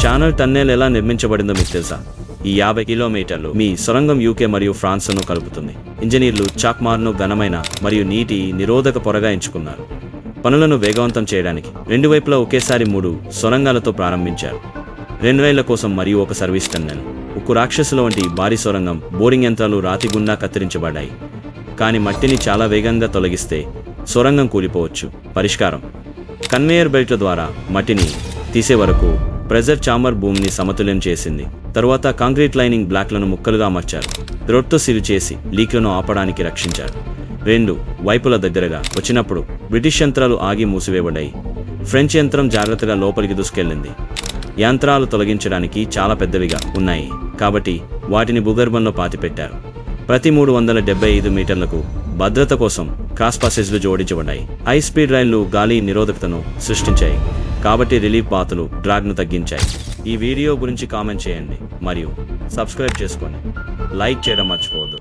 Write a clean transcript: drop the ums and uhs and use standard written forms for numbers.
Channel tunnel ఎలా నిర్మించబడిందో మీకు తెలుసా? ఈ 50 కిలోమీటర్లు మీ సొరంగం యూకే మరియు ఫ్రాన్స్ను కలుపుతుంది. ఇంజనీర్లు చాక్మార్ను ఘనమైన మరియు నీటి నిరోధక పొరగా ఎంచుకున్నారు. పనులను వేగవంతం చేయడానికి రెండు వైపులా ఒకేసారి 3 సొరంగాలతో ప్రారంభించారు. 2 రైళ్ల కోసం మరియు ఒక సర్వీస్ టన్నెల్. ఉక్కు రాక్షసుల వంటి భారీ సొరంగం బోరింగ్ యంత్రాలు రాతి గుండా కత్తిరించబడ్డాయి. కానీ మట్టిని చాలా వేగంగా తొలగిస్తే సొరంగం కూలిపోవచ్చు. పరిష్కారం: కన్వేయర్ బెల్ట్ల ద్వారా మట్టిని తీసే వరకు ప్రెజర్ చాంబర్ భూమిని సమతుల్యం చేసింది. తరువాత కాంక్రీట్ లైనింగ్ బ్లాక్లను ముక్కలుగా అమర్చారు. థ్రోట్తో సీల్ చేసి లీక్లను ఆపడానికి రక్షించారు. 2 వైపుల దగ్గరగా వచ్చినప్పుడు బ్రిటిష్ యంత్రాలు ఆగి మూసివేయబడ్డాయి. ఫ్రెంచ్ యంత్రం జాగ్రత్తగా లోపలికి దూసుకెళ్ళింది. యంత్రాలు తొలగించడానికి చాలా పెద్దవిగా ఉన్నాయి కాబట్టి వాటిని భూగర్భంలో పాతిపెట్టారు. ప్రతి 375 మీటర్లకు భద్రత కోసం క్రాస్ పాసేజ్లు జోడించబడ్డాయి. హై స్పీడ్ రైళ్లు గాలి నిరోధకతను సృష్టించాయి కాబట్టి రిలీఫ్ బాతులు డ్రాగ్ను తగ్గించాయి. ఈ వీడియో గురించి కామెంట్ చేయండి మరియు సబ్స్క్రైబ్ చేసుకోండి. లైక్ చేయడం మర్చిపోవద్దు.